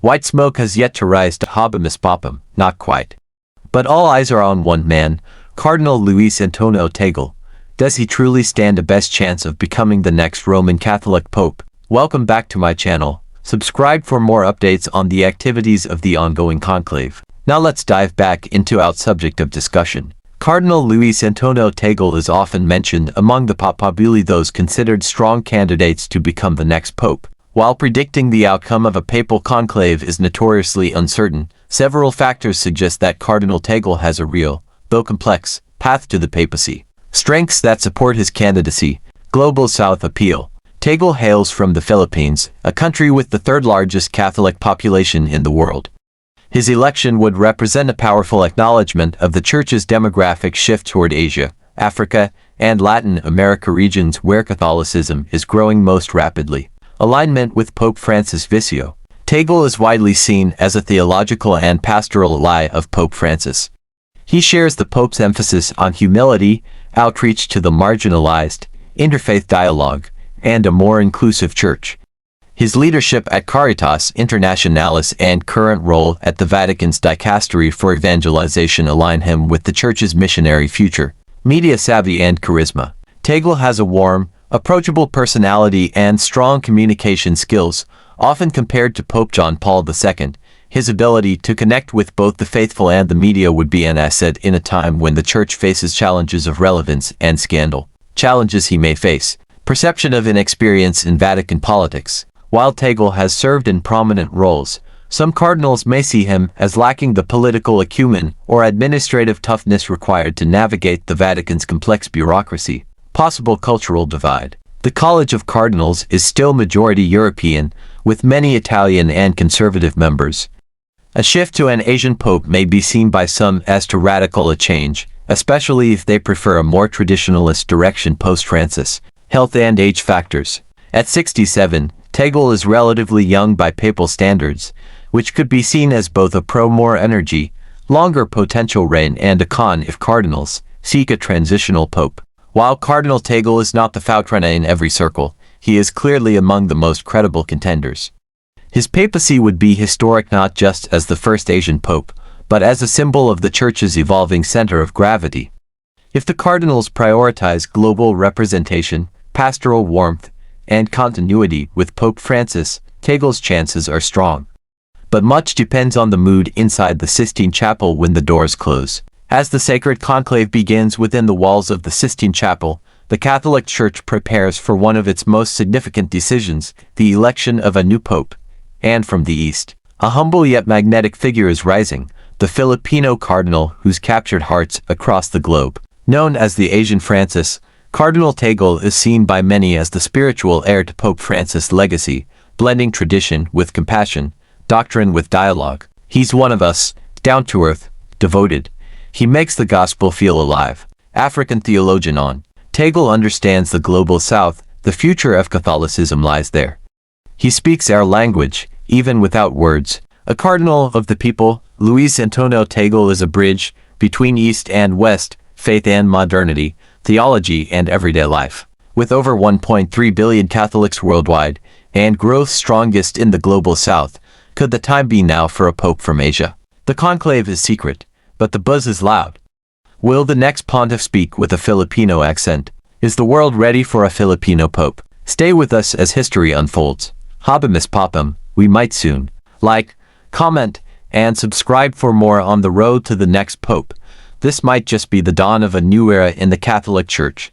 White smoke has yet to rise to habemus papam, not quite. But all eyes are on one man, Cardinal Luis Antonio Tagle. Does he truly stand a best chance of becoming the next Roman Catholic Pope? Welcome back to my channel. Subscribe for more updates on the activities of the ongoing conclave. Now let's dive back into our subject of discussion. Cardinal Luis Antonio Tagle is often mentioned among the papabili, those considered strong candidates to become the next pope. While predicting the outcome of a papal conclave is notoriously uncertain, several factors suggest that Cardinal Tagle has a real, though complex, path to the papacy. Strengths that support his candidacy. Global South appeal. Tagle hails from the Philippines, a country with the third largest Catholic population in the world. His election would represent a powerful acknowledgement of the Church's demographic shift toward Asia, Africa, and Latin America regions where Catholicism is growing most rapidly. Alignment with Pope Francis Visio. Tagle is widely seen as a theological and pastoral ally of Pope Francis. He shares the Pope's emphasis on humility, outreach to the marginalized, interfaith dialogue, and a more inclusive church. His leadership at Caritas Internationalis and current role at the Vatican's dicastery for evangelization align him with the Church's missionary future. Media savvy and charisma. Tagle has a warm, approachable personality and strong communication skills, often compared to Pope John Paul II. His ability to connect with both the faithful and the media would be an asset in a time when the Church faces challenges of relevance and scandal. Challenges he may face. Perception of inexperience in Vatican politics. While Tagle has served in prominent roles, some cardinals may see him as lacking the political acumen or administrative toughness required to navigate the Vatican's complex bureaucracy. Possible cultural divide. The College of Cardinals is still majority European, with many Italian and conservative members. A shift to an Asian pope may be seen by some as too radical a change, especially if they prefer a more traditionalist direction post-Francis. Health and age factors. At 67, Tagle is relatively young by papal standards, which could be seen as both a pro more energy, longer potential reign and a con if cardinals seek a transitional pope. While Cardinal Tagle is not the Frontrunner in every circle, he is clearly among the most credible contenders. His papacy would be historic not just as the first Asian pope, but as a symbol of the Church's evolving center of gravity. If the cardinals prioritize global representation, pastoral warmth, and continuity with Pope Francis, Tagle's chances are strong. But much depends on the mood inside the Sistine Chapel when the doors close. As the sacred conclave begins within the walls of the Sistine Chapel, the Catholic Church prepares for one of its most significant decisions, the election of a new pope. And from the east, a humble yet magnetic figure is rising, the Filipino cardinal who's captured hearts across the globe. Known as the Asian Francis, Cardinal Tagle is seen by many as the spiritual heir to Pope Francis' legacy, blending tradition with compassion, doctrine with dialogue. He's one of us, down to earth, devoted. He makes the gospel feel alive. African theologian on. Tagle understands the global south, the future of Catholicism lies there. He speaks our language, even without words. A cardinal of the people, Luis Antonio Tagle is a bridge between East and West, faith and modernity, theology and everyday life. With over 1.3 billion Catholics worldwide, and growth strongest in the global south, could the time be now for a pope from Asia? The conclave is secret, but the buzz is loud. Will the next pontiff speak with a Filipino accent? Is the world ready for a Filipino pope? Stay with us as history unfolds. Habemus papam, we might soon. Like, comment, and subscribe for more on the road to the next pope. This might just be the dawn of a new era in the Catholic Church.